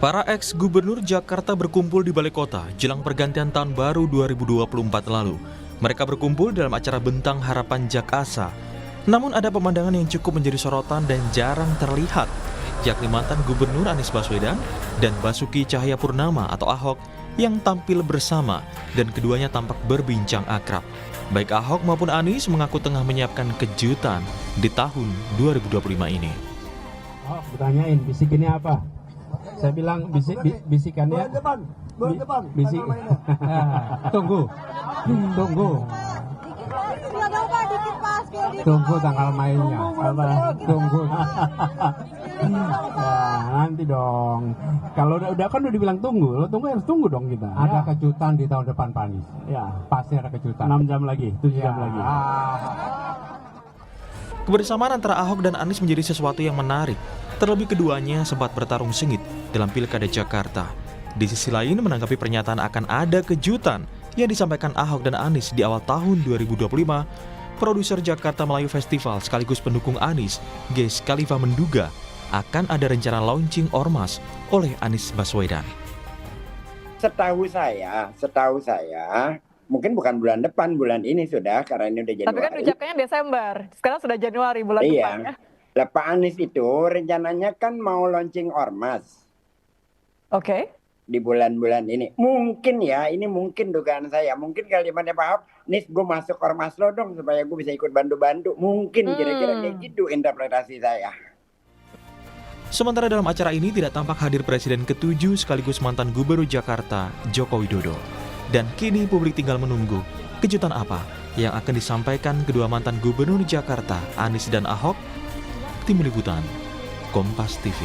Para ex-gubernur Jakarta berkumpul di balai kota jelang pergantian tahun baru 2024 lalu. Mereka berkumpul dalam acara Bentang Harapan Jakasa. Namun ada pemandangan yang cukup menjadi sorotan dan jarang terlihat, yakni mantan gubernur Anies Baswedan dan Basuki Cahayapurnama atau Ahok yang tampil bersama dan keduanya tampak berbincang akrab. Baik Ahok maupun Anies mengaku tengah menyiapkan kejutan di tahun 2025 ini. Oh, ditanyain bisikinnya apa? Saya bilang bisikannya bisik. Tunggu tanggal mainnya. Tunggu. Ya, nanti dong. Kalau udah kan udah dibilang tunggu, lo tunggu harus tunggu dong kita. Ada kejutan di tahun depan Pak Anies. Ya, Pasti ada kejutan. 6 jam lagi, 7 jam lagi. Kebersamaan antara Ahok dan Anies menjadi sesuatu yang menarik. Terlebih keduanya sempat bertarung sengit dalam Pilkada Jakarta. Di sisi lain, menanggapi pernyataan akan ada kejutan yang disampaikan Ahok dan Anies di awal tahun 2025, produser Jakarta Melayu Festival sekaligus pendukung Anies, Ges Khalifa menduga akan ada rencana launching ormas oleh Anies Baswedan. Setahu saya, mungkin bukan bulan depan, bulan ini sudah, karena ini udah Januari. Tapi kan ucapkannya Desember, sekarang sudah Januari bulan depan ya. Lah Pak Anies itu rencananya kan mau launching ormas. Oke. Di bulan-bulan ini. Mungkin ya, ini mungkin dugaan saya. Mungkin kalimatnya Pak Ahok, Nis gue masuk ormas lo dong supaya gue bisa ikut bantu-bantu. Mungkin kira-kira kayak gitu interpretasi saya. Sementara dalam acara ini tidak tampak hadir Presiden ke-7 sekaligus mantan Gubernur Jakarta, Joko Widodo. Dan kini publik tinggal menunggu kejutan apa yang akan disampaikan kedua mantan Gubernur Jakarta, Anies dan Ahok. Tim Liputan, Kompas TV.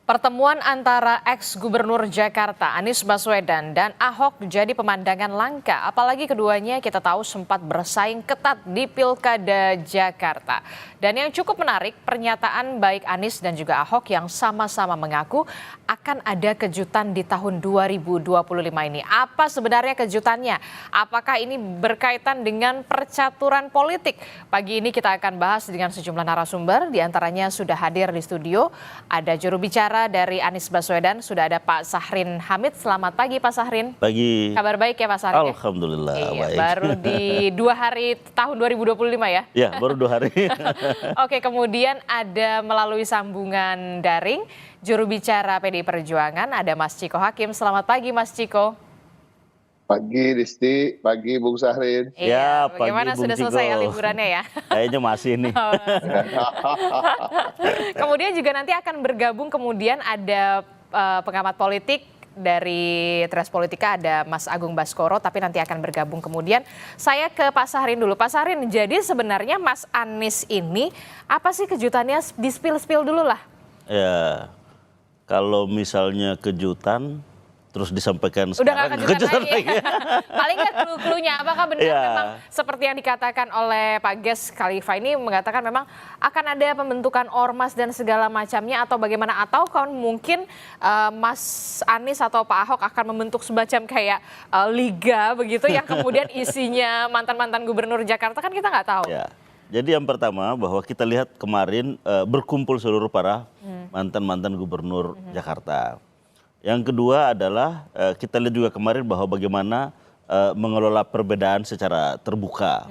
Pertemuan antara ex-gubernur Jakarta Anies Baswedan dan Ahok jadi pemandangan langka. Apalagi keduanya kita tahu sempat bersaing ketat di Pilkada Jakarta. Dan yang cukup menarik, pernyataan baik Anies dan juga Ahok yang sama-sama mengaku akan ada kejutan di tahun 2025 ini. Apa sebenarnya kejutannya? Apakah ini berkaitan dengan percaturan politik? Pagi ini kita akan bahas dengan sejumlah narasumber, diantaranya sudah hadir di studio. Ada juru bicara dari Anies Baswedan, sudah ada Pak Sahrin Hamid. Selamat pagi Pak Sahrin. Pagi. Kabar baik ya Pak Sahrin? Alhamdulillah baik. Baru di 2 hari tahun 2025 ya? Ya, baru 2 hari. Oke, kemudian ada melalui sambungan daring juru bicara PDI Perjuangan, ada Mas Ciko Hakim. Selamat pagi Mas Ciko. Pagi Disti, pagi Bung Sahrin. Iya, pagi bagaimana Bung sudah Ciko. selesai ya liburannya ya? Kayaknya masih nih. Kemudian juga nanti akan bergabung, kemudian ada pengamat politik dari Tres Politika, ada Mas Agung Baskoro, tapi nanti akan bergabung kemudian. Saya ke Pak Sahrin dulu. Pak Sahrin, jadi sebenarnya Mas Anies ini apa sih kejutannya? Di-spill dulu lah. Ya, kalau misalnya kejutan terus disampaikan Udah sekarang. gak kejutan lagi. Paling nggak clue-cluenya, apakah benar memang seperti yang dikatakan oleh Pak Ges Khalifa ini mengatakan memang akan ada pembentukan ormas dan segala macamnya, atau bagaimana? Atau kan mungkin Mas Anies atau Pak Ahok akan membentuk semacam kayak liga begitu yang kemudian isinya mantan-mantan gubernur Jakarta, kan kita nggak tahu. Ya. Jadi yang pertama bahwa kita lihat kemarin berkumpul seluruh para mantan-mantan gubernur Jakarta. Yang kedua adalah kita lihat juga kemarin bahwa bagaimana mengelola perbedaan secara terbuka.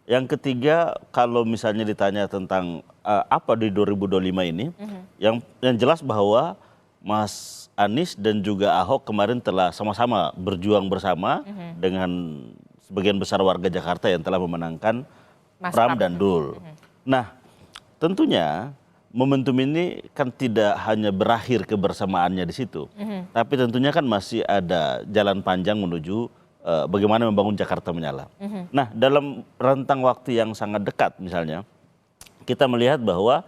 Yang ketiga, kalau misalnya ditanya tentang apa di 2025 ini, yang jelas bahwa Mas Anies dan juga Ahok kemarin telah sama-sama berjuang bersama dengan sebagian besar warga Jakarta yang telah memenangkan Pram dan Dul. Nah, tentunya momentum ini kan tidak hanya berakhir kebersamaannya di situ, tapi tentunya kan masih ada jalan panjang menuju bagaimana membangun Jakarta menyala. Nah, dalam rentang waktu yang sangat dekat misalnya, kita melihat bahwa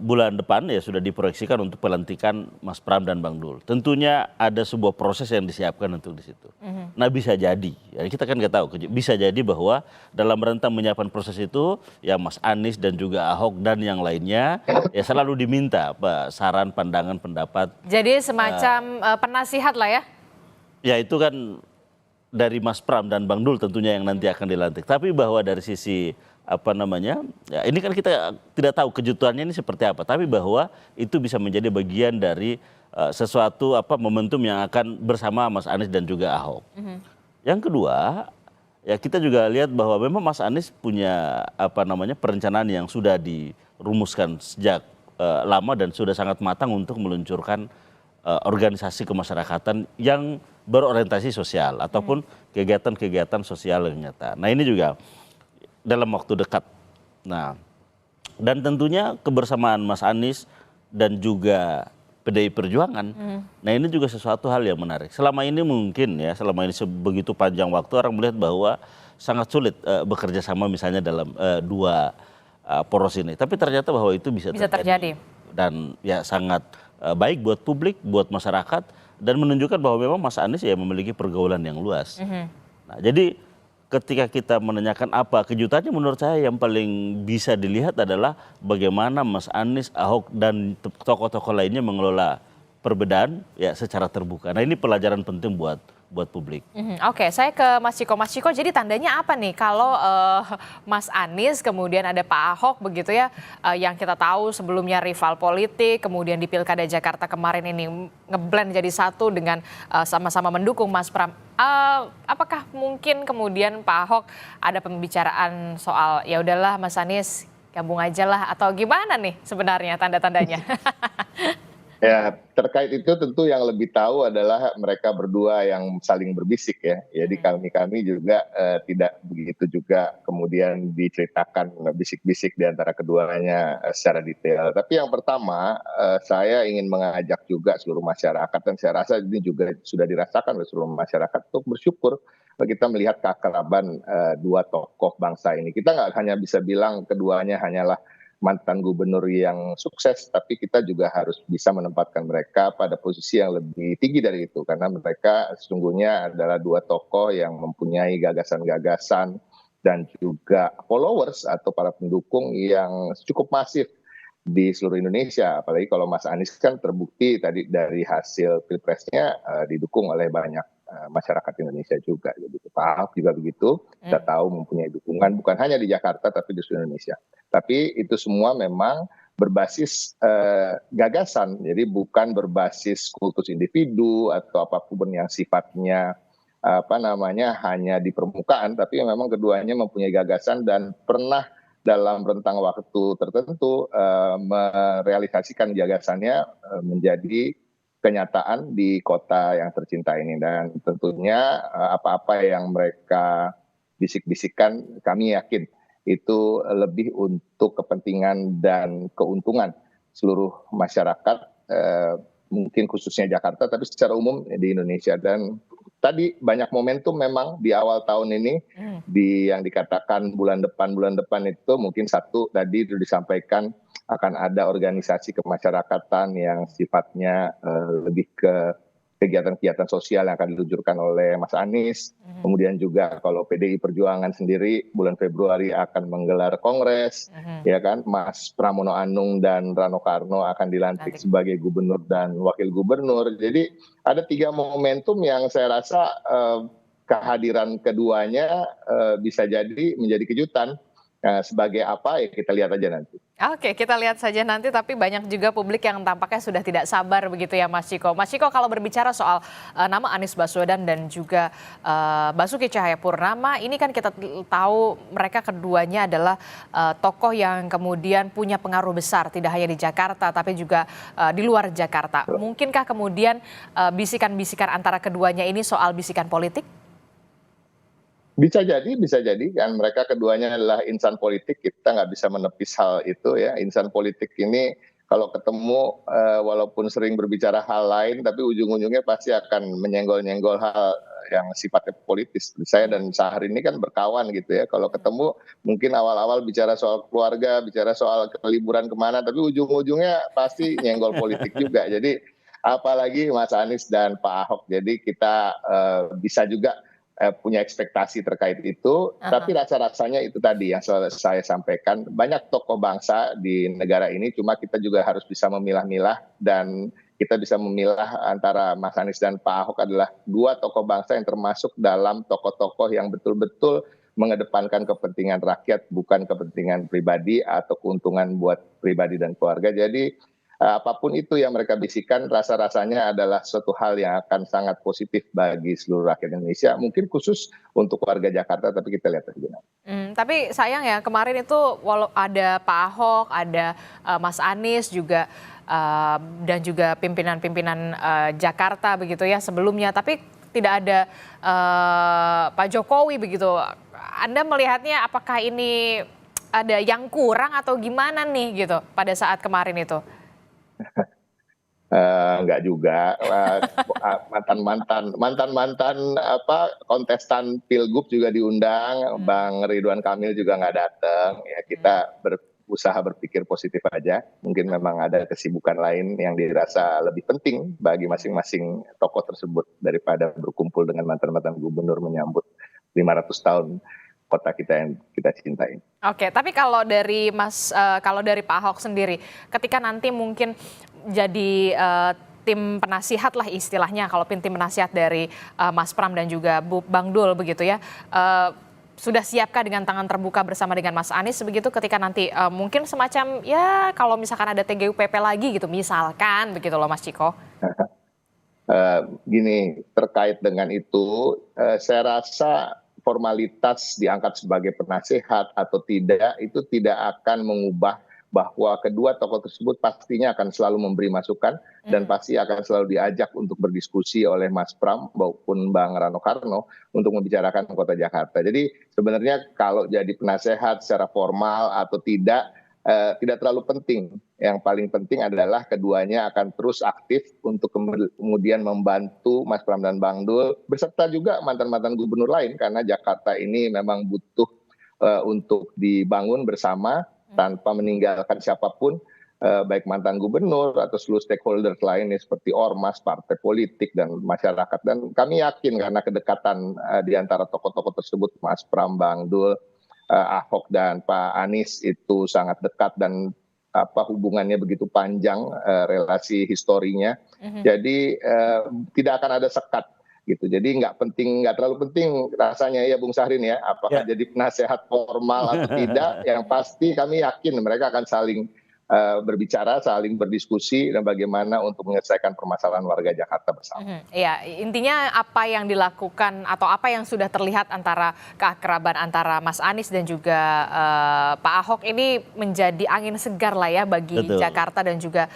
bulan depan ya sudah diproyeksikan untuk pelantikan Mas Pram dan Bang Dul. Tentunya ada sebuah proses yang disiapkan untuk di situ. Nah, bisa jadi, ya kita kan nggak tahu, bisa jadi bahwa dalam rentang menyiapkan proses itu ya Mas Anies dan juga Ahok dan yang lainnya ya selalu diminta saran, pandangan, pendapat. Jadi semacam penasihat lah ya? Ya itu kan dari Mas Pram dan Bang Dul tentunya yang nanti akan dilantik. Tapi bahwa dari sisi apa namanya, ya ini kan kita tidak tahu kejutannya ini seperti apa, tapi bahwa itu bisa menjadi bagian dari sesuatu momentum yang akan bersama Mas Anies dan juga Ahok. Yang kedua, ya kita juga lihat bahwa memang Mas Anies punya perencanaan yang sudah dirumuskan sejak lama dan sudah sangat matang untuk meluncurkan organisasi kemasyarakatan yang berorientasi sosial ataupun kegiatan-kegiatan sosial yang nyata. Nah, ini juga dalam waktu dekat. Nah, dan tentunya kebersamaan Mas Anies dan juga PDI Perjuangan. Nah, ini juga sesuatu hal yang menarik. Selama ini mungkin ya, begitu panjang waktu orang melihat bahwa sangat sulit bekerja sama misalnya dalam dua poros ini. Tapi ternyata bahwa itu bisa terjadi. Dan ya sangat baik buat publik, buat masyarakat, dan menunjukkan bahwa memang Mas Anies ya memiliki pergaulan yang luas. Nah, jadi ketika kita menanyakan apa kejutannya, menurut saya yang paling bisa dilihat adalah bagaimana Mas Anies, Ahok, dan tokoh-tokoh lainnya mengelola perbedaan ya secara terbuka. Nah, ini pelajaran penting buat publik. Oke, saya ke Mas Ciko. Mas Ciko, jadi tandanya apa nih kalau Mas Anies kemudian ada Pak Ahok begitu ya, yang kita tahu sebelumnya rival politik, kemudian di Pilkada Jakarta kemarin ini ngeblend jadi satu dengan sama-sama mendukung Mas Pram. Apakah mungkin kemudian Pak Ahok ada pembicaraan soal ya udahlah Mas Anies gabung aja lah, atau gimana nih sebenarnya tanda-tandanya? Ya, terkait itu tentu yang lebih tahu adalah mereka berdua yang saling berbisik ya. Jadi kami juga tidak begitu juga kemudian diceritakan bisik-bisik di antara keduanya secara detail. Tapi yang pertama, saya ingin mengajak juga seluruh masyarakat, dan saya rasa ini juga sudah dirasakan oleh seluruh masyarakat, untuk bersyukur kita melihat keakraban dua tokoh bangsa ini. Kita nggak hanya bisa bilang keduanya hanyalah mantan gubernur yang sukses, tapi kita juga harus bisa menempatkan mereka pada posisi yang lebih tinggi dari itu, karena mereka sesungguhnya adalah dua tokoh yang mempunyai gagasan-gagasan dan juga followers atau para pendukung yang cukup masif di seluruh Indonesia. Apalagi kalau Mas Anies kan terbukti tadi dari hasil pilpresnya didukung oleh banyak masyarakat Indonesia juga. Jadi Pak Ahok juga begitu, kita tahu mempunyai dukungan bukan hanya di Jakarta tapi di seluruh Indonesia. Tapi itu semua memang berbasis gagasan, jadi bukan berbasis kultus individu atau apapun yang sifatnya hanya di permukaan, tapi memang keduanya mempunyai gagasan dan pernah dalam rentang waktu tertentu merealisasikan gagasannya menjadi kenyataan di kota yang tercinta ini. Dan tentunya apa-apa yang mereka bisik-bisikkan, kami yakin itu lebih untuk kepentingan dan keuntungan seluruh masyarakat, mungkin khususnya Jakarta, tapi secara umum di Indonesia. Dan tadi banyak momentum memang di awal tahun ini, yang dikatakan bulan depan itu mungkin satu tadi itu disampaikan akan ada organisasi kemasyarakatan yang sifatnya lebih ke kegiatan-kegiatan sosial yang akan diluncurkan oleh Mas Anies. Kemudian juga kalau PDI Perjuangan sendiri bulan Februari akan menggelar kongres, ya kan, Mas Pramono Anung dan Rano Karno akan dilantik sebagai gubernur dan wakil gubernur. Jadi ada 3 momentum yang saya rasa kehadiran keduanya bisa jadi menjadi kejutan. Sebagai apa ya kita lihat aja nanti. Oke, kita lihat saja nanti, tapi banyak juga publik yang tampaknya sudah tidak sabar begitu ya Mas Ciko. Mas Ciko, kalau berbicara soal nama Anies Baswedan dan juga Basuki Cahayapurnama, ini kan kita tahu mereka keduanya adalah tokoh yang kemudian punya pengaruh besar tidak hanya di Jakarta tapi juga di luar Jakarta. Mungkinkah kemudian bisikan-bisikan antara keduanya ini soal bisikan politik? Bisa jadi kan mereka keduanya adalah insan politik, kita nggak bisa menepis hal itu ya. Insan politik ini kalau ketemu walaupun sering berbicara hal lain, tapi ujung-ujungnya pasti akan menyenggol-nyenggol hal yang sifatnya politis. Saya dan Sahar ini kan berkawan gitu ya, kalau ketemu mungkin awal-awal bicara soal keluarga, bicara soal liburan kemana, tapi ujung-ujungnya pasti nyenggol politik juga. Jadi apalagi Mas Anies dan Pak Ahok, jadi kita bisa juga punya ekspektasi terkait itu, tapi rasa-rasanya itu tadi yang saya sampaikan, banyak tokoh bangsa di negara ini, cuma kita juga harus bisa memilah-milah, dan kita bisa memilah antara Mas Anies dan Pak Ahok adalah 2 tokoh bangsa yang termasuk dalam tokoh-tokoh yang betul-betul mengedepankan kepentingan rakyat, bukan kepentingan pribadi atau keuntungan buat pribadi dan keluarga. Jadi apapun itu yang mereka bisikan, rasa-rasanya adalah suatu hal yang akan sangat positif bagi seluruh rakyat Indonesia. Mungkin khusus untuk warga Jakarta, tapi kita lihat aja. Tapi sayang ya, kemarin itu walau ada Pak Ahok, ada Mas Anies juga, dan juga pimpinan-pimpinan Jakarta begitu ya sebelumnya, tapi tidak ada Pak Jokowi begitu. Anda melihatnya apakah ini ada yang kurang atau gimana nih gitu pada saat kemarin itu? Enggak juga, mantan kontestan Pilgub juga diundang, Bang Ridwan Kamil juga nggak datang. Ya kita berusaha berpikir positif aja. Mungkin memang ada kesibukan lain yang dirasa lebih penting bagi masing-masing tokoh tersebut daripada berkumpul dengan mantan-mantan gubernur menyambut 500 tahun kota kita yang kita cintai. Oke, tapi kalau dari Pak Ahok sendiri, ketika nanti mungkin jadi tim penasihat lah istilahnya, kalau tim penasihat dari Mas Pram dan juga Bang Dul begitu ya, sudah siapkah dengan tangan terbuka bersama dengan Mas Anies begitu ketika nanti mungkin semacam ya kalau misalkan ada TGUPP lagi gitu misalkan begitu loh Mas Ciko? Gini, terkait dengan itu, saya rasa formalitas diangkat sebagai penasehat atau tidak itu tidak akan mengubah bahwa kedua tokoh tersebut pastinya akan selalu memberi masukan dan pasti akan selalu diajak untuk berdiskusi oleh Mas Pram maupun Bang Rano Karno untuk membicarakan kota Jakarta. Jadi sebenarnya kalau jadi penasehat secara formal atau tidak terlalu penting. Yang paling penting adalah keduanya akan terus aktif untuk kemudian membantu Mas Pram dan Bang Dul beserta juga mantan-mantan gubernur lain karena Jakarta ini memang butuh untuk dibangun bersama tanpa meninggalkan siapapun, baik mantan gubernur atau seluruh stakeholder lainnya seperti ormas, partai politik dan masyarakat. Dan kami yakin karena kedekatan di antara tokoh-tokoh tersebut, Mas Pram, Bang Dul, Ahok dan Pak Anies itu sangat dekat dan hubungannya begitu panjang, relasi historinya. Jadi tidak akan ada sekat gitu. Jadi nggak terlalu penting rasanya ya Bung Syahrin ya, apakah jadi penasehat formal atau tidak. Yang pasti kami yakin mereka akan saling berbicara, saling berdiskusi dan bagaimana untuk menyelesaikan permasalahan warga Jakarta bersama. Iya, intinya apa yang dilakukan atau apa yang sudah terlihat antara keakraban antara Mas Anies dan juga Pak Ahok ini menjadi angin segar lah ya bagi Jakarta dan juga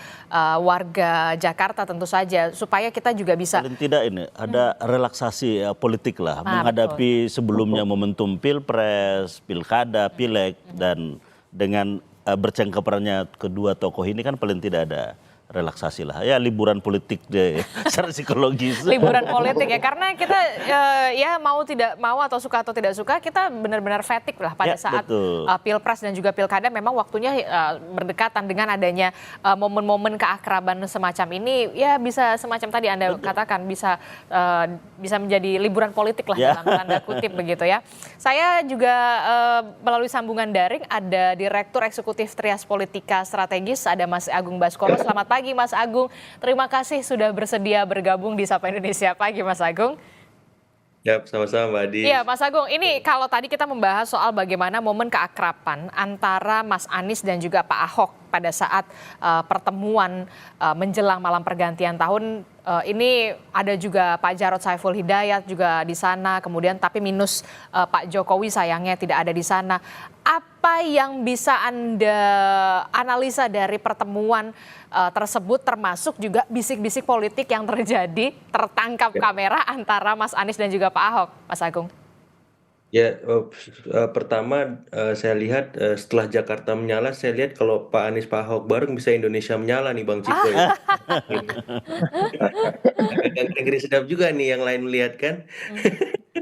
warga Jakarta tentu saja supaya kita juga bisa. Paling tidak ini ada relaksasi politik lah menghadapi sebelumnya momentum Pilpres, Pilkada, Pileg dan dengan bercengkerannya kedua tokoh ini kan paling tidak ada relaksasi lah ya, liburan politik deh secara psikologis. Liburan politik ya, karena kita ya mau tidak mau atau suka atau tidak suka kita benar-benar fatigue lah pada saat Pilpres dan juga Pilkada memang waktunya berdekatan dengan adanya momen-momen keakraban semacam ini ya bisa semacam tadi Anda katakan bisa menjadi liburan politik lah dalam tanda kutip begitu ya. Saya juga melalui sambungan daring ada Direktur Eksekutif Trias Politika Strategis ada Mas Agung Baskoro. Selamat pagi Mas Agung, terima kasih sudah bersedia bergabung di Sapa Indonesia Pagi Mas Agung. Ya, sama-sama Mbak Adi. Iya Mas Agung, ini kalau tadi kita membahas soal bagaimana momen keakraban antara Mas Anies dan juga Pak Ahok pada saat pertemuan menjelang malam pergantian tahun, ini ada juga Pak Jarod Saiful Hidayat juga di sana, kemudian tapi minus Pak Jokowi sayangnya tidak ada di sana. Apa yang bisa Anda analisa dari pertemuan tersebut termasuk juga bisik-bisik politik yang terjadi tertangkap kamera antara Mas Anies dan juga Pak Ahok, Mas Agung? Ya, pertama saya lihat setelah Jakarta menyala, saya lihat kalau Pak Anies Pak Ahok bareng bisa Indonesia menyala nih Bang Ciko ya. Dan Inggris sedap juga nih yang lain melihat kan.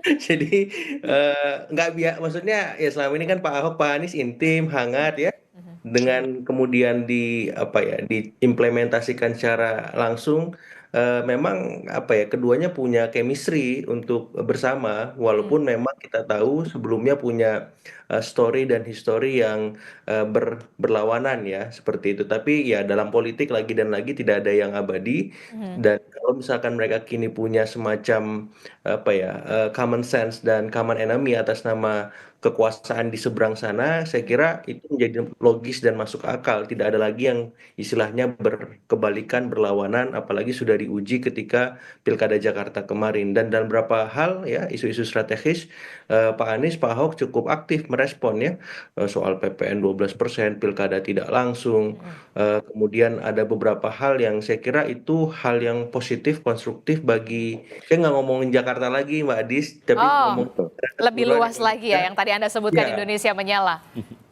Jadi maksudnya ya selama ini kan Pak Ahok Pak Anies intim, hangat ya. Dengan kemudian diimplementasikan secara langsung memang apa ya, keduanya punya chemistry untuk bersama, walaupun memang kita tahu sebelumnya punya story dan history yang berlawanan ya seperti itu. Tapi ya dalam politik lagi dan lagi tidak ada yang abadi. Dan kalau misalkan mereka kini punya semacam apa ya, common sense dan common enemy atas nama kekuasaan di seberang sana, saya kira itu menjadi logis dan masuk akal. Tidak ada lagi yang istilahnya berkebalikan, berlawanan, apalagi sudah diuji ketika Pilkada Jakarta kemarin. Dan dalam beberapa hal ya, isu-isu strategis, Pak Anies, Pak Ahok cukup aktif merespon ya, soal PPN 12%, Pilkada tidak langsung. Kemudian ada beberapa hal yang saya kira itu hal yang positif, konstruktif bagi, saya nggak ngomongin Jakarta lagi Mbak Adis, tapi Oh, ngomong lebih luas lagi ya yang tadi Anda sebutkan ya, Indonesia menyala.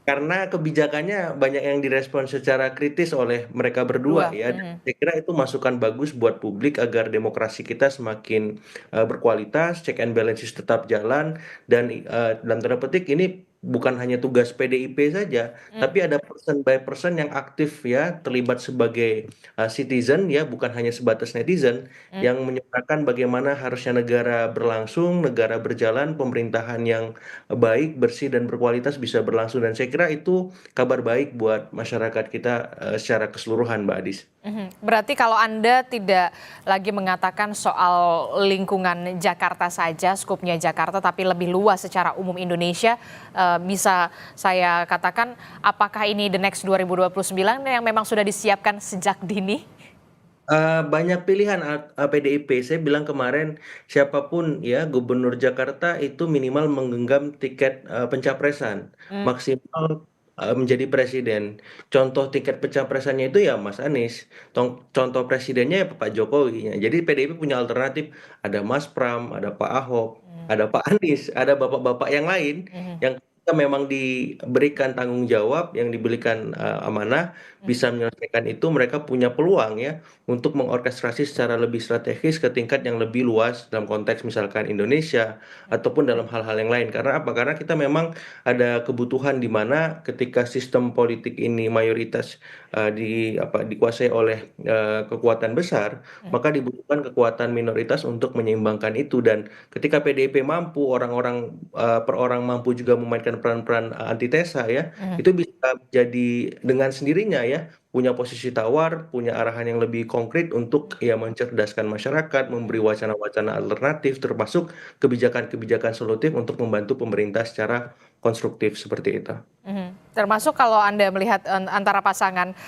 karena kebijakannya banyak yang direspon secara kritis oleh mereka berdua Dua. ya. Dan saya kira itu masukan bagus buat publik agar demokrasi kita semakin berkualitas, check and balances tetap jalan, dan dalam tanda petik ini bukan hanya tugas PDIP saja, tapi ada person by person yang aktif ya, terlibat sebagai citizen ya, bukan hanya sebatas netizen, yang menyuarakan bagaimana harusnya negara berlangsung, negara berjalan, pemerintahan yang baik, bersih dan berkualitas bisa berlangsung. Dan saya kira itu kabar baik buat masyarakat kita secara keseluruhan, Mbak Adis. Berarti kalau Anda tidak lagi mengatakan soal lingkungan Jakarta saja, skupnya Jakarta, tapi lebih luas secara umum Indonesia, bisa saya katakan apakah ini the next 2029 yang memang sudah disiapkan sejak dini? Banyak pilihan PDIP. Saya bilang kemarin siapapun ya gubernur Jakarta itu minimal menggenggam tiket pencapresan, maksimal menjadi presiden. Contoh tiket pencapresannya itu ya Mas Anies, contoh presidennya ya Pak Jokowi. Ya. Jadi PDIP punya alternatif, ada Mas Pram, ada Pak Ahok, ada Pak Anies, ada bapak-bapak yang lain yang kita memang diberikan tanggung jawab, yang diberikan amanah, bisa menyelesaikan itu, mereka punya peluang ya untuk mengorkestrasi secara lebih strategis ke tingkat yang lebih luas dalam konteks misalkan Indonesia ataupun dalam hal-hal yang lain. Karena apa? Karena kita memang ada kebutuhan di mana ketika sistem politik ini mayoritas dikuasai oleh kekuatan besar, maka dibutuhkan kekuatan minoritas untuk menyeimbangkan itu. Dan ketika PDIP mampu, orang-orang per orang mampu juga memainkan peran-peran antitesa ya, itu bisa jadi dengan sendirinya ya punya posisi tawar, punya arahan yang lebih konkret untuk ya mencerdaskan masyarakat, memberi wacana-wacana alternatif, termasuk kebijakan-kebijakan solutif untuk membantu pemerintah secara konstruktif seperti itu. Termasuk kalau Anda melihat antara pasangan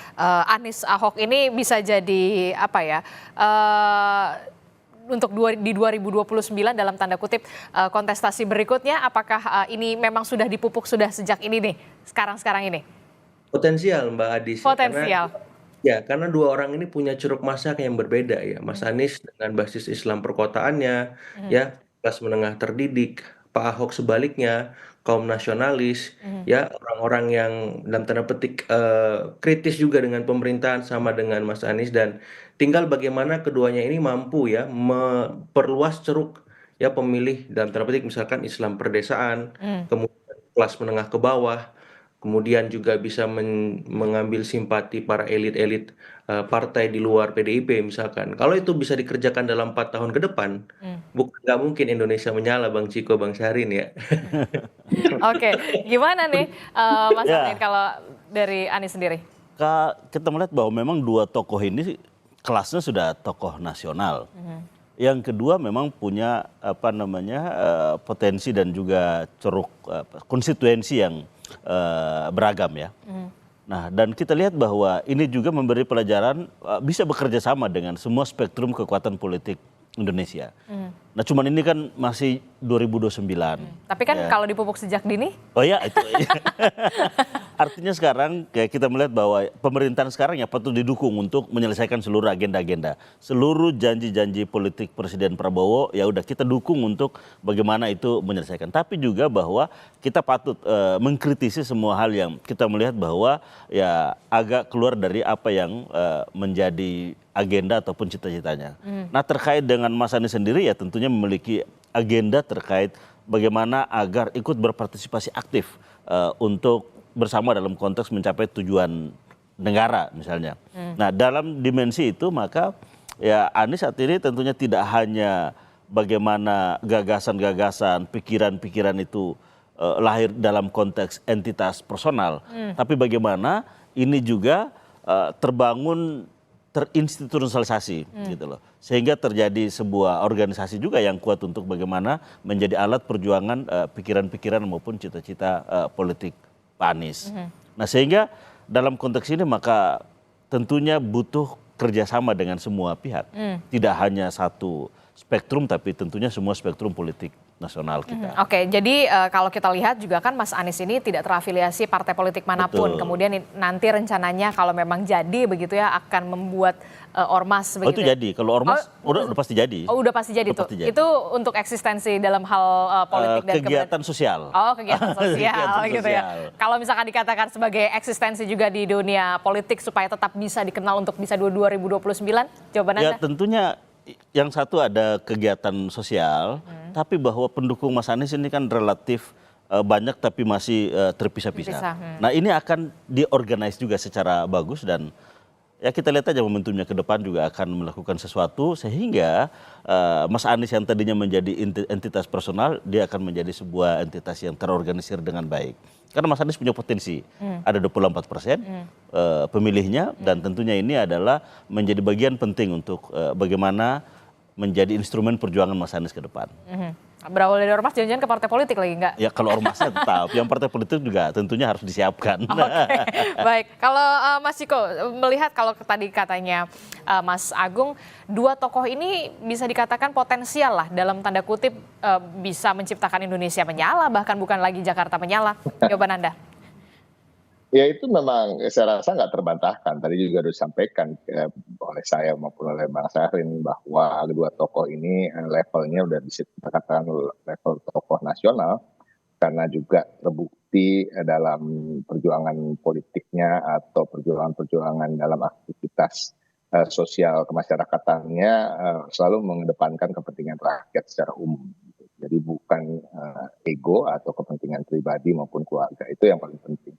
Anies Ahok ini bisa jadi apa ya? Untuk di 2029 dalam tanda kutip kontestasi berikutnya, apakah ini memang sudah dipupuk sudah sejak ini nih, sekarang ini? Potensial Mbak Adis. Potensial. Karena dua orang ini punya ceruk masak yang berbeda ya. Mas Anies dengan basis Islam perkotaannya, ya kelas menengah terdidik. Pak Ahok sebaliknya, kaum nasionalis, ya orang-orang yang dalam tanda petik kritis juga dengan pemerintahan sama dengan Mas Anies, dan tinggal bagaimana keduanya ini mampu ya memperluas ceruk ya pemilih dalam tanda petik misalkan Islam perdesaan, kemudian kelas menengah ke bawah, kemudian juga bisa mengambil simpati para elit-elit partai di luar PDIP misalkan. Kalau itu bisa dikerjakan dalam 4 tahun ke depan, nggak mungkin Indonesia menyala, Bang Ciko, Bang Syahrin ya. Oke, gimana nih Mas Amin kalau dari Anies sendiri? Kita melihat bahwa memang dua tokoh ini kelasnya sudah tokoh nasional. Yang kedua memang punya potensi dan juga ceruk konstituensi yang beragam ya. Nah, dan kita lihat bahwa ini juga memberi pelajaran bisa bekerja sama dengan semua spektrum kekuatan politik Indonesia. Nah, cuman ini kan masih 2029. Tapi kan kalau dipupuk sejak dini? Oh ya, itu. Artinya sekarang kayak kita melihat bahwa pemerintahan sekarang ya patut didukung untuk menyelesaikan seluruh agenda-agenda. Seluruh janji-janji politik Presiden Prabowo ya udah kita dukung untuk bagaimana itu menyelesaikan. Tapi juga bahwa kita patut mengkritisi semua hal yang kita melihat bahwa ya agak keluar dari apa yang menjadi agenda ataupun cita-citanya. Nah, terkait dengan Mas Anies sendiri ya tentunya memiliki agenda terkait bagaimana agar ikut berpartisipasi aktif untuk bersama dalam konteks mencapai tujuan negara misalnya. Nah, dalam dimensi itu maka ya Anies saat ini tentunya tidak hanya bagaimana gagasan-gagasan, pikiran-pikiran itu lahir dalam konteks entitas personal, tapi bagaimana ini juga terbangun terinstitusionalisasi gitu loh, sehingga terjadi sebuah organisasi juga yang kuat untuk bagaimana menjadi alat perjuangan pikiran-pikiran maupun cita-cita politik Pak Anies. Nah sehingga dalam konteks ini maka tentunya butuh kerjasama dengan semua pihak, tidak hanya satu spektrum tapi tentunya semua spektrum politik nasional kita. Oke, jadi kalau kita lihat juga kan Mas Anies ini tidak terafiliasi partai politik manapun. Betul. Kemudian nanti rencananya kalau memang jadi begitu ya akan membuat ormas begitu. Oh itu ya? jadi, kalau ormas udah pasti jadi. Oh udah pasti jadi Udah tuh. pasti jadi. Itu untuk eksistensi dalam hal politik dan kegiatan sosial. Oh kegiatan sosial Kegiatan gitu ya. sosial. Kalau misalkan dikatakan sebagai eksistensi juga di dunia politik supaya tetap bisa dikenal untuk bisa 2029, jawaban Ya Anda? tentunya yang satu ada kegiatan sosial, tapi bahwa pendukung Mas Anies ini kan relatif banyak tapi masih terpisah-pisah. Nah ini akan diorganize juga secara bagus dan ya kita lihat aja momentumnya ke depan juga akan melakukan sesuatu sehingga Mas Anies yang tadinya menjadi entitas personal dia akan menjadi sebuah entitas yang terorganisir dengan baik. Karena Mas Anies punya potensi, ada 24% pemilihnya dan tentunya ini adalah menjadi bagian penting untuk bagaimana menjadi instrumen perjuangan Mas Anies ke depan. Berawal dari ormas jangan-jangan ke partai politik lagi enggak? Ya kalau ormasnya tetap, yang partai politik juga tentunya harus disiapkan. Oke, baik. Kalau Mas Ciko melihat kalau tadi katanya Mas Agung, dua tokoh ini bisa dikatakan potensial lah dalam tanda kutip bisa menciptakan Indonesia menyala, bahkan bukan lagi Jakarta menyala. Jawaban Anda? Ya itu memang saya rasa nggak terbantahkan. Tadi juga sudah disampaikan oleh saya maupun oleh Bang Syahrin bahwa kedua tokoh ini levelnya udah bisa kita katakan level tokoh nasional karena juga terbukti dalam perjuangan politiknya atau perjuangan-perjuangan dalam aktivitas sosial kemasyarakatannya selalu mengedepankan kepentingan rakyat secara umum. Jadi bukan ego atau kepentingan pribadi maupun keluarga, itu yang paling penting.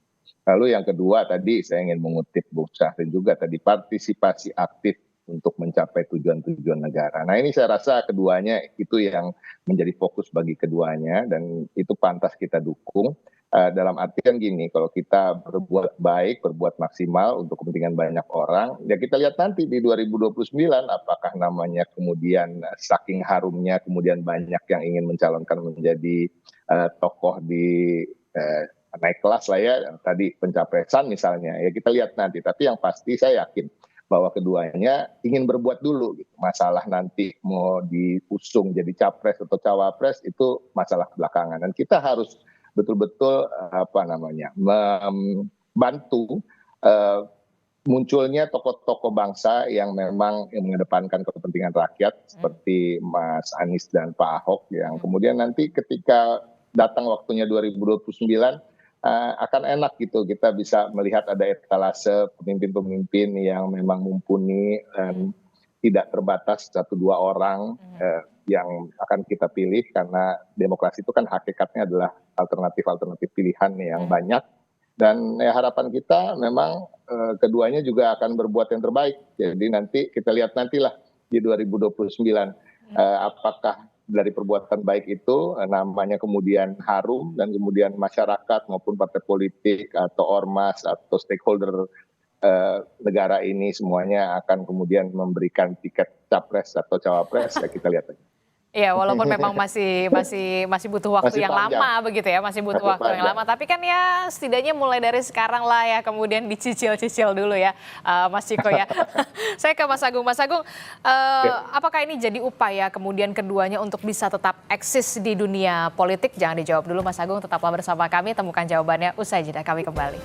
Lalu yang kedua tadi saya ingin mengutip Bung Syahrin juga tadi partisipasi aktif untuk mencapai tujuan-tujuan negara. Nah ini saya rasa keduanya itu yang menjadi fokus bagi keduanya dan itu pantas kita dukung. Dalam artian gini, kalau kita berbuat baik, berbuat maksimal untuk kepentingan banyak orang, ya kita lihat nanti di 2029 apakah namanya kemudian saking harumnya kemudian banyak yang ingin mencalonkan menjadi tokoh di naik kelas lah ya, tadi pencapresan misalnya, ya kita lihat nanti. Tapi yang pasti saya yakin bahwa keduanya ingin berbuat dulu. Gitu. Masalah nanti mau diusung jadi capres atau cawapres itu masalah belakangan. Dan kita harus betul-betul membantu munculnya tokoh-tokoh bangsa yang memang mengedepankan kepentingan rakyat seperti Mas Anies dan Pak Ahok yang kemudian nanti ketika datang waktunya 2029 akan enak gitu kita bisa melihat ada etalase pemimpin-pemimpin yang memang mumpuni dan tidak terbatas 1-2 orang yang akan kita pilih karena demokrasi itu kan hakikatnya adalah alternatif-alternatif pilihan yang banyak dan ya, harapan kita memang keduanya juga akan berbuat yang terbaik. Jadi nanti kita lihat nantilah di 2029 apakah dari perbuatan baik itu namanya kemudian harum dan kemudian masyarakat maupun partai politik atau ormas atau stakeholder negara ini semuanya akan kemudian memberikan tiket capres atau cawapres ya kita lihat aja. Iya, walaupun memang masih butuh waktu yang lama begitu ya, masih butuh waktu yang lama. Tapi kan ya setidaknya mulai dari sekarang lah ya, kemudian dicicil-cicil dulu ya, Mas Ciko ya. Saya ke Mas Agung. Mas Agung, apakah ini jadi upaya kemudian keduanya untuk bisa tetap eksis di dunia politik? Jangan dijawab dulu Mas Agung, tetaplah bersama kami, temukan jawabannya usai jeda, kami kembali.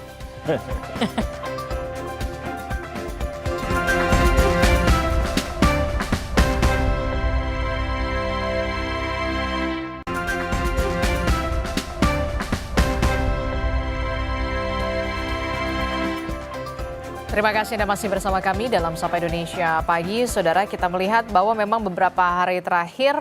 Terima kasih Anda masih bersama kami dalam Sapa Indonesia Pagi. Saudara, kita melihat bahwa memang beberapa hari terakhir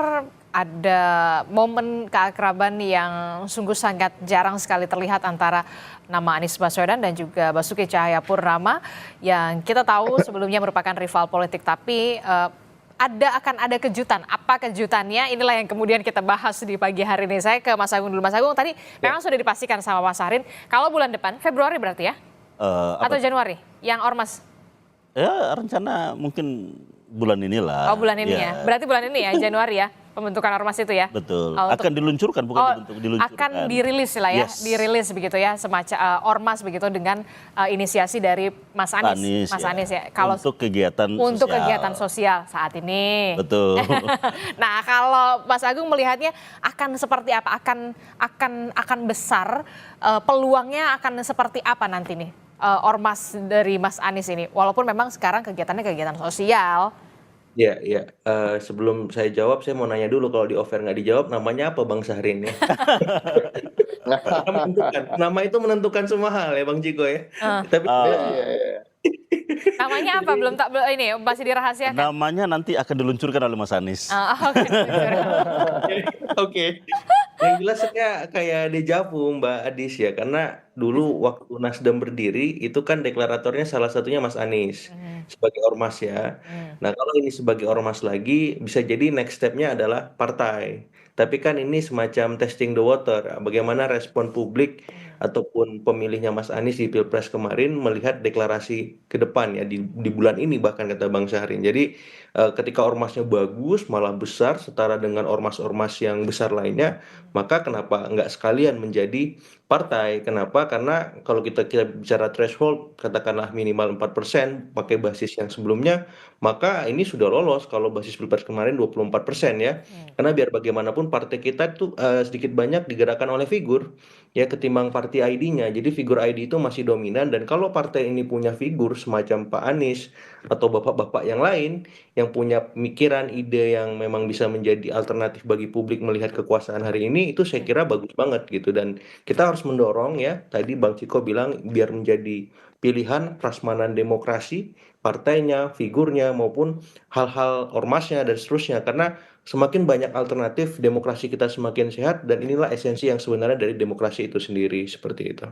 ada momen keakraban yang sungguh sangat jarang sekali terlihat antara nama Anies Baswedan dan juga Basuki Cahayapurnama yang kita tahu sebelumnya merupakan rival politik, tapi akan ada kejutan. Apa kejutannya? Inilah yang kemudian kita bahas di pagi hari ini. Saya ke Mas Agung dulu. Mas Agung, tadi memang sudah dipastikan sama Mas Harin, kalau bulan depan, Februari berarti ya? Atau Januari? Yang ormas? Ya rencana mungkin bulan inilah. Oh bulan ini ya? Berarti bulan ini ya, Januari ya? Pembentukan ormas itu ya? Betul. Oh, akan diluncurkan, bukan diluncurkan. Akan dirilis lah ya, Yes. dirilis begitu ya, semacam ormas begitu dengan inisiasi dari Mas Anies. Mas Anies ya. Kalau untuk kegiatan sosial saat ini. Betul. Nah, kalau Mas Agung melihatnya akan seperti apa? Akan besar, peluangnya akan seperti apa nanti nih ormas dari Mas Anies ini? Walaupun memang sekarang kegiatannya kegiatan sosial. Ya, ya. Sebelum saya jawab, saya mau nanya dulu, kalau di offer nggak dijawab, namanya apa Bang Syahrin ya? Nama itu menentukan semua hal ya Bang Ciko ya. Tapi Namanya apa? Ini masih dirahasiakan. namanya nanti akan diluncurkan oleh Mas Anies. Oke. Oke. Yang jelas saya kayak dejavu Mbak Adis ya, karena dulu waktu Nasdem berdiri itu kan deklaratornya salah satunya Mas Anies sebagai ormas ya. Nah kalau ini sebagai ormas lagi, bisa jadi next step-nya adalah partai. Tapi kan ini semacam testing the water, bagaimana respon publik ataupun pemilihnya Mas Anies di Pilpres kemarin melihat deklarasi ke depan ya di bulan ini, bahkan kata Bang Syahrin. Jadi ketika ormasnya bagus, malah besar setara dengan ormas-ormas yang besar lainnya, maka kenapa nggak sekalian menjadi partai? Kenapa? Karena kalau kita bicara threshold, katakanlah minimal 4% pakai basis yang sebelumnya, maka ini sudah lolos kalau basis Pilpres kemarin 24% ya. Karena biar bagaimanapun partai kita itu sedikit banyak digerakkan oleh figur ya, ketimbang partai ID-nya. Jadi figur ID itu masih dominan, dan kalau partai ini punya figur semacam Pak Anies atau bapak-bapak yang lain yang punya pemikiran, ide yang memang bisa menjadi alternatif bagi publik melihat kekuasaan hari ini, itu saya kira bagus banget gitu. Dan kita harus mendorong ya, tadi Bang Ciko bilang biar menjadi pilihan prasmanan demokrasi, partainya, figurnya, maupun hal-hal ormasnya dan seterusnya. Karena semakin banyak alternatif, demokrasi kita semakin sehat, dan inilah esensi yang sebenarnya dari demokrasi itu sendiri, seperti itu.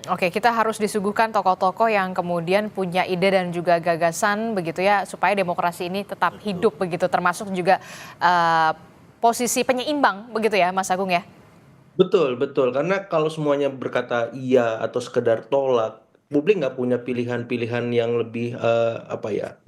Oke, kita harus disuguhkan tokoh-tokoh yang kemudian punya ide dan juga gagasan begitu ya, supaya demokrasi ini tetap hidup begitu, termasuk juga posisi penyeimbang begitu ya Mas Agung ya? Betul, betul. Karena kalau semuanya berkata iya atau sekedar tolak, publik nggak punya pilihan-pilihan yang lebih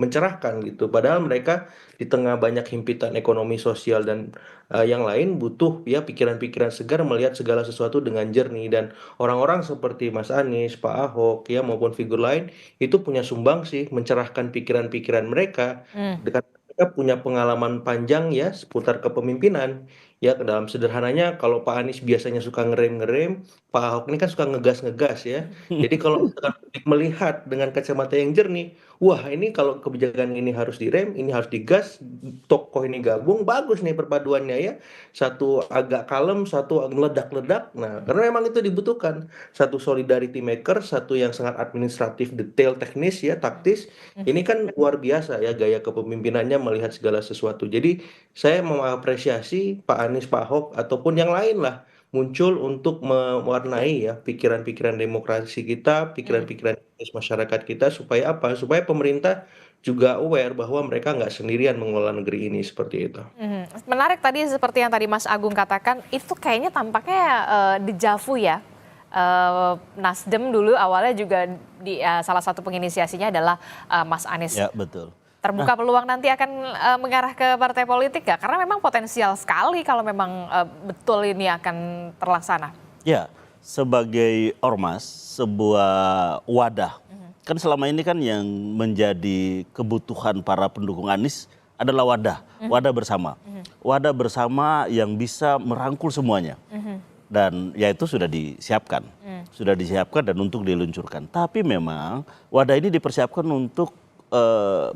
mencerahkan gitu. Padahal mereka di tengah banyak himpitan ekonomi, sosial, dan yang lain butuh ya pikiran-pikiran segar melihat segala sesuatu dengan jernih. Dan orang-orang seperti Mas Anies, Pak Ahok ya maupun figur lain itu punya sumbangsi mencerahkan pikiran-pikiran mereka. Dengan mereka punya pengalaman panjang ya seputar kepemimpinan. Ya, dalam sederhananya kalau Pak Anies biasanya suka ngerem-ngerem, Pak Ahok ini kan suka ngegas-ngegas ya. Jadi kalau misalkan publik melihat dengan kacamata yang jernih, wah ini kalau kebijakan ini harus direm, ini harus digas, tokoh ini gabung, bagus nih perpaduannya ya. Satu agak kalem, satu meledak-ledak. Nah, karena memang itu dibutuhkan. Satu solidarity maker, satu yang sangat administratif, detail, teknis ya, taktis. Ini kan luar biasa ya gaya kepemimpinannya melihat segala sesuatu. Jadi saya mengapresiasi Pak Anies, Pak Ahok, ataupun yang lain lah muncul untuk mewarnai ya pikiran-pikiran demokrasi kita, pikiran-pikiran masyarakat kita, supaya apa? Supaya pemerintah juga aware bahwa mereka nggak sendirian mengelola negeri ini, seperti itu. Menarik tadi seperti yang tadi Mas Agung katakan, itu kayaknya tampaknya dejavu ya. Nasdem dulu awalnya juga salah satu penginisiasinya adalah Mas Anies. Ya, betul. Terbuka peluang nanti akan mengarah ke partai politik ya? Karena memang potensial sekali kalau memang betul ini akan terlaksana. Ya, sebagai ormas, sebuah wadah. Kan selama ini kan yang menjadi kebutuhan para pendukung Anies adalah wadah bersama. Wadah bersama yang bisa merangkul semuanya. Dan ya itu sudah disiapkan. Sudah disiapkan dan untuk diluncurkan. Tapi memang wadah ini dipersiapkan untuk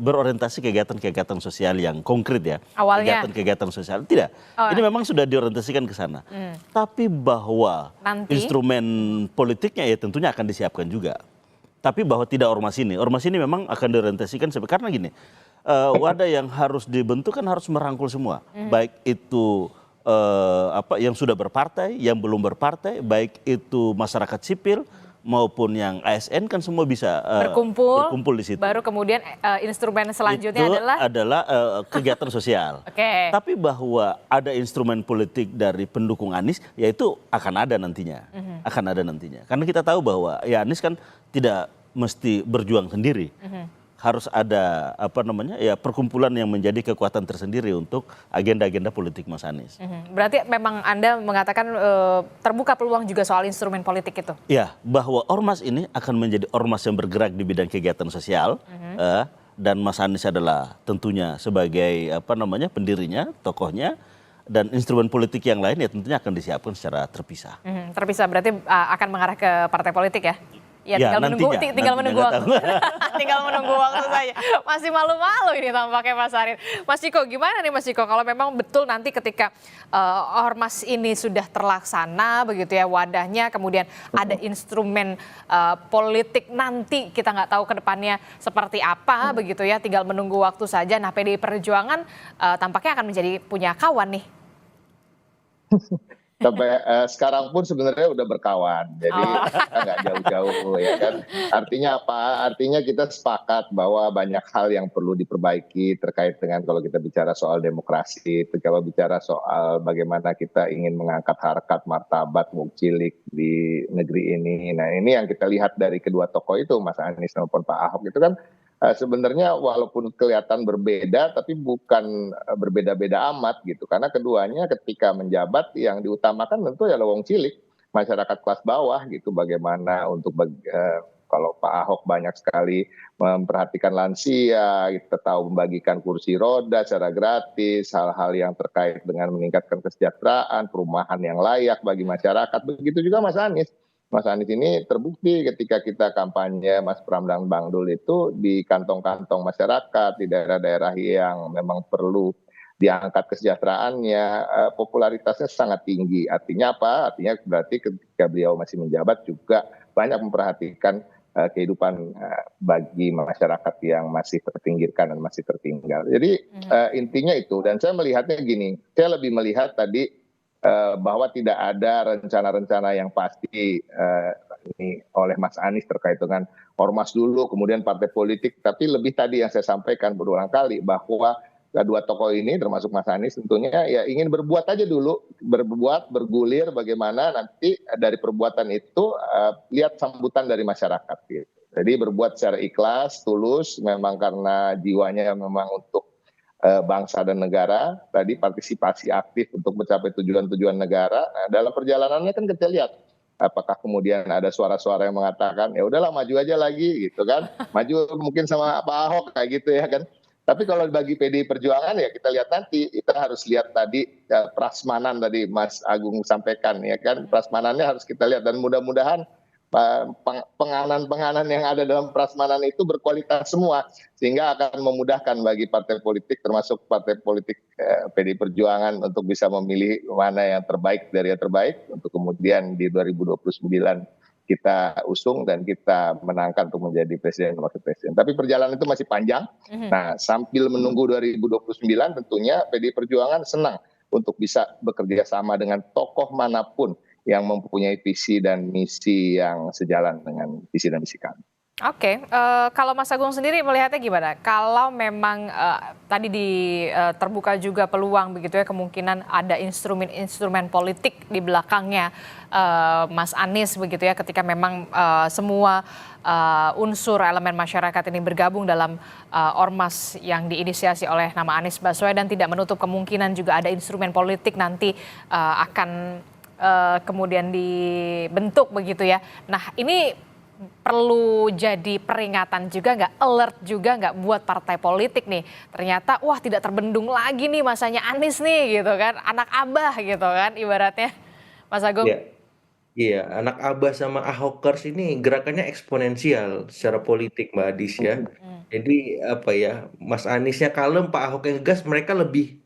berorientasi kegiatan-kegiatan sosial yang konkret ya. Awalnya. Kegiatan-kegiatan sosial. Tidak. Ini memang sudah diorientasikan ke sana. Tapi bahwa nanti instrumen politiknya ya tentunya akan disiapkan juga. Tapi bahwa tidak ormas ini memang akan diorientasikan karena gini, wadah yang harus dibentuk kan harus merangkul semua, baik itu yang sudah berpartai, yang belum berpartai, baik itu masyarakat sipil maupun yang ASN, kan semua bisa berkumpul di situ. Baru kemudian instrumen selanjutnya itu adalah kegiatan sosial. Oke. Tapi bahwa ada instrumen politik dari pendukung Anies, ya itu akan ada nantinya. Akan ada nantinya. Karena kita tahu bahwa ya Anies kan tidak mesti berjuang sendiri. Harus ada perkumpulan yang menjadi kekuatan tersendiri untuk agenda-agenda politik Mas Anies. Berarti memang Anda mengatakan terbuka peluang juga soal instrumen politik itu? Ya, bahwa ormas ini akan menjadi ormas yang bergerak di bidang kegiatan sosial, dan Mas Anies adalah tentunya sebagai pendirinya, tokohnya, dan instrumen politik yang lain ya tentunya akan disiapkan secara terpisah. Terpisah berarti akan mengarah ke partai politik ya? Ya, tinggal menunggu waktu. Tinggal menunggu waktu saja. Masih malu-malu ini tampaknya Mas Arief. Mas Ciko, gimana nih Mas Ciko kalau memang betul nanti ketika ormas ini sudah terlaksana begitu ya wadahnya, kemudian ada instrumen politik nanti kita nggak tahu ke depannya seperti apa begitu ya, tinggal menunggu waktu saja. Nah, PDI Perjuangan tampaknya akan menjadi punya kawan nih. Sampai sekarang pun sebenarnya udah berkawan, jadi kita nggak jauh-jauh ya kan. Artinya apa? Artinya kita sepakat bahwa banyak hal yang perlu diperbaiki terkait dengan kalau kita bicara soal demokrasi, kalau bicara soal bagaimana kita ingin mengangkat harkat martabat cilik di negeri ini. Nah, ini yang kita lihat dari kedua tokoh itu, Mas Anies maupun Pak Ahok itu kan sebenarnya walaupun kelihatan berbeda tapi bukan berbeda-beda amat gitu, karena keduanya ketika menjabat yang diutamakan tentu ya wong cilik, masyarakat kelas bawah gitu. Bagaimana untuk kalau Pak Ahok banyak sekali memperhatikan lansia, kita tahu membagikan kursi roda secara gratis, hal-hal yang terkait dengan meningkatkan kesejahteraan, perumahan yang layak bagi masyarakat. Begitu juga Mas Anies. Mas Anies ini terbukti ketika kita kampanye Mas Pram dan Bang Dul itu di kantong-kantong masyarakat, di daerah-daerah yang memang perlu diangkat kesejahteraannya, popularitasnya sangat tinggi. Artinya apa? Artinya berarti ketika beliau masih menjabat juga banyak memperhatikan kehidupan bagi masyarakat yang masih terpinggirkan dan masih tertinggal. Jadi intinya itu, dan saya melihatnya gini, saya lebih melihat tadi bahwa tidak ada rencana-rencana yang pasti ini oleh Mas Anies terkait dengan ormas dulu, kemudian partai politik. Tapi lebih tadi yang saya sampaikan berulang kali bahwa kedua tokoh ini termasuk Mas Anies tentunya ya ingin berbuat aja dulu, bergulir bagaimana nanti dari perbuatan itu lihat sambutan dari masyarakat gitu. Jadi berbuat secara ikhlas, tulus, memang karena jiwanya memang untuk bangsa dan negara, tadi partisipasi aktif untuk mencapai tujuan-tujuan negara. Nah, dalam perjalanannya kan kita lihat apakah kemudian ada suara-suara yang mengatakan ya udahlah maju aja lagi gitu kan, maju mungkin sama Pak Ahok kayak gitu ya kan. Tapi kalau bagi PDI Perjuangan ya kita lihat nanti, kita harus lihat tadi prasmanan tadi Mas Agung sampaikan ya kan, prasmanannya harus kita lihat, dan mudah-mudahan penganan-penganan yang ada dalam prasmanan itu berkualitas semua, sehingga akan memudahkan bagi partai politik termasuk partai politik PDI Perjuangan untuk bisa memilih mana yang terbaik dari yang terbaik untuk kemudian di 2029 kita usung dan kita menangkan untuk menjadi presiden dan wakil presiden. Tapi perjalanan itu masih panjang. Nah, sambil menunggu 2029 tentunya PDI Perjuangan senang untuk bisa bekerja sama dengan tokoh manapun yang mempunyai visi dan misi yang sejalan dengan visi dan misi kami. Oke, kalau Mas Agung sendiri melihatnya gimana? Kalau memang tadi terbuka juga peluang begitu ya, kemungkinan ada instrumen politik di belakangnya Mas Anies begitu ya, ketika memang semua unsur elemen masyarakat ini bergabung dalam ormas yang diinisiasi oleh nama Anies Baswedan, tidak menutup kemungkinan juga ada instrumen politik nanti akan kemudian dibentuk begitu ya. Nah, ini perlu jadi peringatan juga nggak, alert juga nggak buat partai politik nih. Ternyata wah tidak terbendung lagi nih masanya Anies nih gitu kan, anak abah gitu kan ibaratnya, Mas Agung. Iya, anak abah sama Ahokers ini gerakannya eksponensial secara politik Mbak Adis ya. Jadi apa ya, Mas Aniesnya kalem, Pak Ahok yang gas, mereka lebih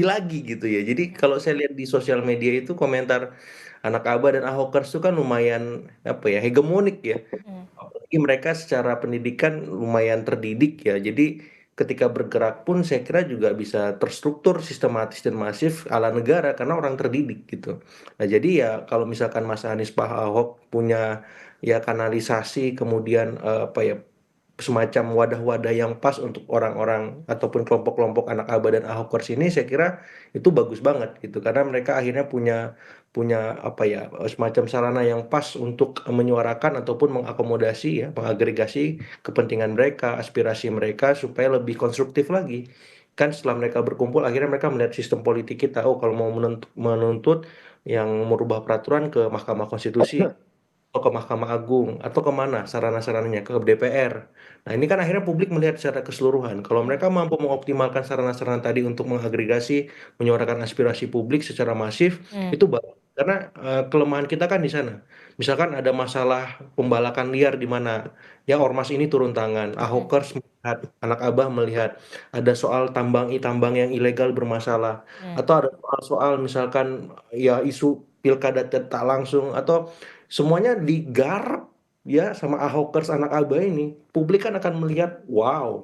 lagi gitu ya. Jadi kalau saya lihat di sosial media itu komentar anak abah dan Ahokers itu kan lumayan apa ya, hegemonik ya. Apalagi mereka secara pendidikan lumayan terdidik ya. Jadi ketika bergerak pun saya kira juga bisa terstruktur, sistematis dan masif ala negara karena orang terdidik gitu. Nah jadi ya kalau misalkan Mas Anies Pak Ahok punya ya kanalisasi kemudian apa ya semacam wadah-wadah yang pas untuk orang-orang ataupun kelompok-kelompok anak Aba dan Ahokers ini saya kira itu bagus banget gitu karena mereka akhirnya punya punya apa ya semacam sarana yang pas untuk menyuarakan ataupun mengakomodasi ya mengagregasi kepentingan mereka, aspirasi mereka supaya lebih konstruktif lagi. Kan setelah mereka berkumpul akhirnya mereka melihat sistem politik kita, oh kalau mau menuntut yang merubah peraturan ke Mahkamah Konstitusi atau ke Mahkamah Agung atau kemana sarana-sarananya ke DPR. Nah ini kan akhirnya publik melihat secara keseluruhan. Kalau mereka mampu mengoptimalkan sarana-sarana tadi untuk mengagregasi, menyuarakan aspirasi publik secara masif, itu bagus. Karena kelemahan kita kan di sana. Misalkan ada masalah pembalakan liar di mana ya ormas ini turun tangan, Ahokers melihat, anak Abah melihat, ada soal tambang yang ilegal bermasalah, atau ada soal misalkan ya isu pilkada tak langsung atau semuanya digarap ya sama Ahokers anak Aba ini. Publik kan akan melihat, wow,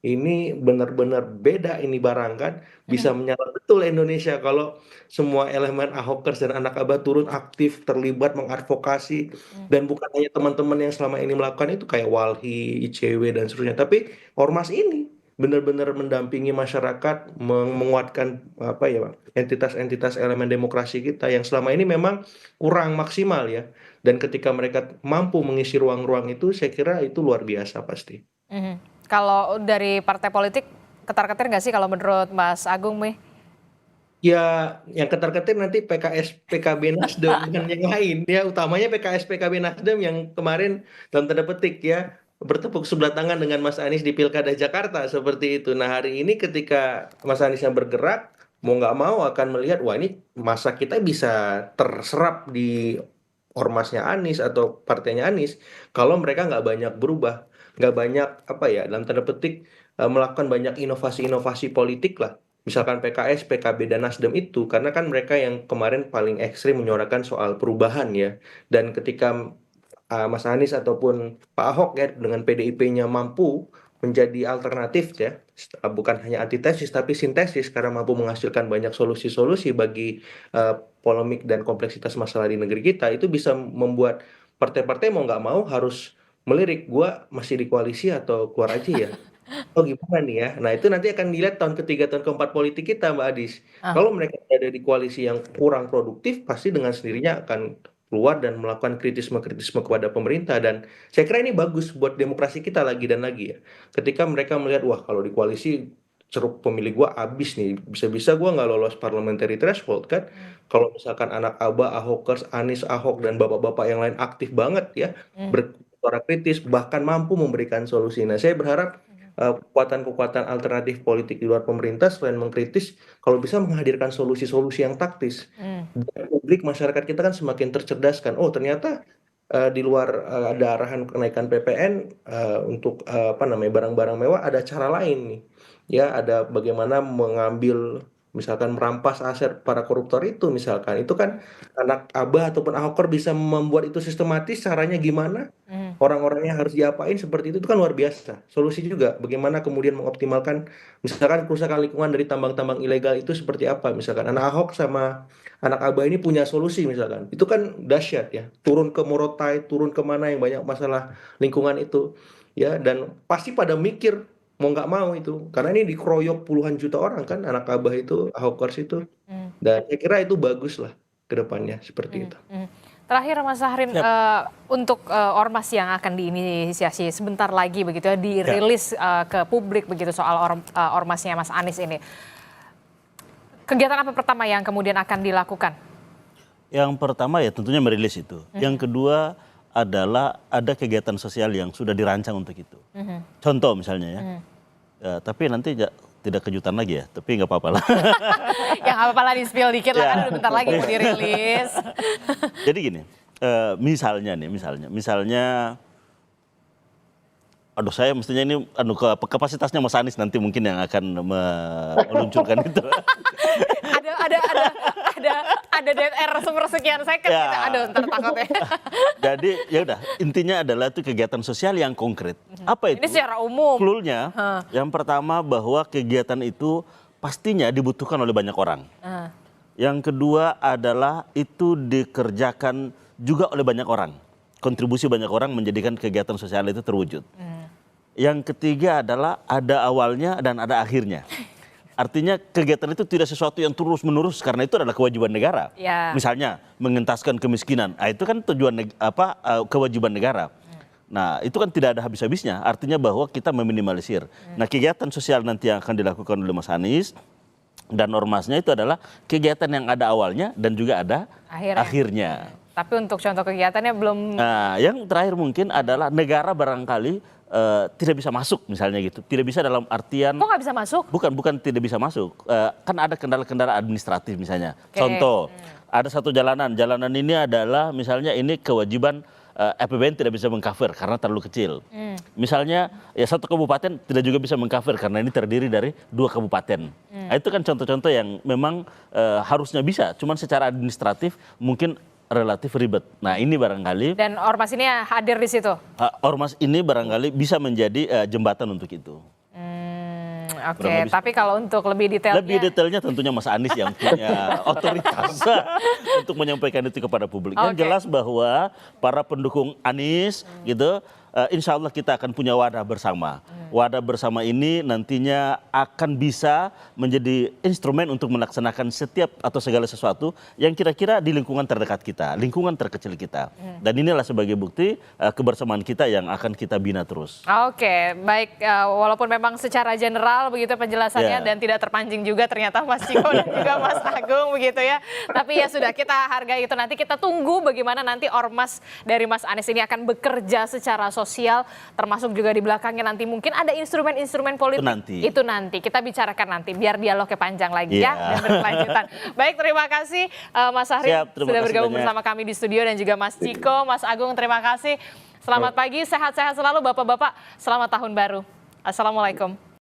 ini benar-benar beda ini barang kan. Bisa menyala betul Indonesia kalau semua elemen Ahokers dan anak Aba turun aktif, terlibat, mengadvokasi. Dan bukan hanya teman-teman yang selama ini melakukan itu kayak Walhi, ICW, dan seterusnya. Tapi Ormas ini benar-benar mendampingi masyarakat, menguatkan apa ya, Bang, entitas-entitas elemen demokrasi kita yang selama ini memang kurang maksimal ya. Dan ketika mereka mampu mengisi ruang-ruang itu, saya kira itu luar biasa pasti. Kalau dari partai politik, ketar-ketir nggak sih kalau menurut Mas Agung, Mi? Ya, yang ketar-ketir nanti PKS, PKB, Nasdem dan yang lain. Ya, utamanya PKS, PKB, Nasdem yang kemarin dalam tanda petik ya bertepuk sebelah tangan dengan Mas Anies di Pilkada Jakarta seperti itu. Nah, hari ini ketika Mas Anies yang bergerak, mau nggak mau akan melihat, wah ini masa kita bisa terserap di ormasnya Anies atau partainya Anies kalau mereka nggak banyak berubah, nggak banyak apa ya dalam tanda petik melakukan banyak inovasi-inovasi politik lah. Misalkan PKS, PKB, dan Nasdem itu, karena kan mereka yang kemarin paling ekstrim menyuarakan soal perubahan ya. Dan ketika Mas Anies ataupun Pak Ahok ya dengan PDIP-nya mampu menjadi alternatif ya, bukan hanya antitesis tapi sintesis karena mampu menghasilkan banyak solusi-solusi bagi polemik dan kompleksitas masalah di negeri kita, itu bisa membuat partai-partai mau nggak mau harus melirik, gua masih di koalisi atau keluar aja ya. Oh gimana nih ya? Nah itu nanti akan dilihat tahun ketiga, tahun keempat politik kita Mbak Adis. Kalau mereka ada di koalisi yang kurang produktif, pasti dengan sendirinya akan keluar dan melakukan kritisme-kritisme kepada pemerintah. Dan saya kira ini bagus buat demokrasi kita lagi dan lagi ya. Ketika mereka melihat, wah kalau di koalisi ceruk pemilih gua habis nih, bisa-bisa gua nggak lolos parliamentary threshold kan. Kalau misalkan anak Aba, Ahokers, Anies, Ahok, dan bapak-bapak yang lain aktif banget ya, bersuara kritis, bahkan mampu memberikan solusi. Nah saya berharap kekuatan-kekuatan alternatif politik di luar pemerintah selain mengkritis, kalau bisa menghadirkan solusi-solusi yang taktis. Dan publik masyarakat kita kan semakin tercerdaskan. Oh ternyata di luar ada arahan kenaikan PPN untuk apa namanya barang-barang mewah, ada cara lain nih. Ya ada bagaimana mengambil misalkan merampas aset para koruptor itu misalkan. Itu kan anak Abah ataupun Ahoker bisa membuat itu sistematis, caranya gimana? Orang-orangnya harus diapain seperti itu kan luar biasa. Solusi juga bagaimana kemudian mengoptimalkan misalkan kerusakan lingkungan dari tambang-tambang ilegal itu seperti apa. Misalkan anak Ahok sama anak Abah ini punya solusi misalkan. Itu kan dahsyat ya. Turun ke Morotai, turun ke mana yang banyak masalah lingkungan itu. Ya dan pasti pada mikir mau nggak mau itu. Karena ini dikeroyok puluhan juta orang kan anak Abah itu, Ahokers itu. Dan saya kira itu bagus lah ke depannya seperti itu. Terakhir Mas Sahrin, untuk ormas yang akan diinisiasi sebentar lagi begitu ya, dirilis ke publik begitu soal ormasnya Mas Anies ini. Kegiatan apa pertama yang kemudian akan dilakukan? Yang pertama ya tentunya merilis itu. Yang kedua adalah ada kegiatan sosial yang sudah dirancang untuk itu. Contoh misalnya ya. Tapi nanti tidak kejutan lagi ya, tapi nggak apa-apa lah. Yang apa-apa lah di-spill dikit lah, kan udah bentar lagi mau dirilis. Jadi gini, misalnya, aduh saya mestinya ini kapasitasnya Mas Anies nanti mungkin yang akan meluncurkan itu. ada dead air sepersekian second Ya. gitu. Aduh, ntar takutnya. Jadi ya udah, intinya adalah itu kegiatan sosial yang konkret. Apa itu? Ini secara umum. Clue-nya, yang pertama bahwa kegiatan itu pastinya dibutuhkan oleh banyak orang. Yang kedua adalah itu dikerjakan juga oleh banyak orang. Kontribusi banyak orang menjadikan kegiatan sosial itu terwujud. Yang ketiga adalah ada awalnya dan ada akhirnya. Artinya kegiatan itu tidak sesuatu yang terus-menerus karena itu adalah kewajiban negara. Ya. Misalnya mengentaskan kemiskinan, itu kan tujuan kewajiban negara. Nah, itu kan tidak ada habis-habisnya. Artinya bahwa kita meminimalisir. Nah, kegiatan sosial nanti yang akan dilakukan oleh Mas Anies dan ormasnya itu adalah kegiatan yang ada awalnya dan juga ada akhirnya. Tapi untuk contoh kegiatannya belum. Nah, yang terakhir mungkin adalah negara barangkali tidak bisa masuk misalnya gitu. Tidak bisa dalam artian. Kok nggak bisa masuk? Bukan tidak bisa masuk. Kan ada kendala-kendala administratif misalnya. Oke. Contoh, ada satu jalanan. Jalanan ini adalah misalnya ini kewajiban APBN tidak bisa mengcover karena terlalu kecil. Misalnya ya satu kabupaten tidak juga bisa mengcover karena ini terdiri dari 2 kabupaten. Nah, itu kan contoh-contoh yang memang harusnya bisa. Cuman secara administratif mungkin relatif ribet. Nah, ini barangkali. Dan ormas ini hadir di situ. Ormas ini barangkali bisa menjadi jembatan untuk itu. Oke, tapi kalau untuk lebih detailnya. Lebih detailnya tentunya Mas Anies yang punya otoritas untuk menyampaikan itu kepada publik. Yang jelas bahwa para pendukung Anies gitu, insya Allah kita akan punya wadah bersama. Wadah bersama ini nantinya akan bisa menjadi instrumen untuk melaksanakan setiap atau segala sesuatu yang kira-kira di lingkungan terdekat kita, lingkungan terkecil kita. Dan inilah sebagai bukti kebersamaan kita yang akan kita bina terus. Oke, baik. Walaupun memang secara general begitu penjelasannya dan tidak terpancing juga ternyata Mas Ciko dan juga Mas Agung begitu ya. Tapi ya sudah, kita hargai itu. Nanti kita tunggu bagaimana nanti ormas dari Mas Anies ini akan bekerja secara sosial, termasuk juga di belakangnya nanti mungkin ada instrumen-instrumen politik. Itu nanti kita bicarakan nanti biar dialognya panjang lagi ya dan berkelanjutan. Baik, terima kasih Mas Ahri sudah bergabung bersama kami di studio dan juga Mas Ciko, Mas Agung, terima kasih. Selamat pagi, sehat-sehat selalu Bapak-bapak. Selamat tahun baru. Assalamualaikum.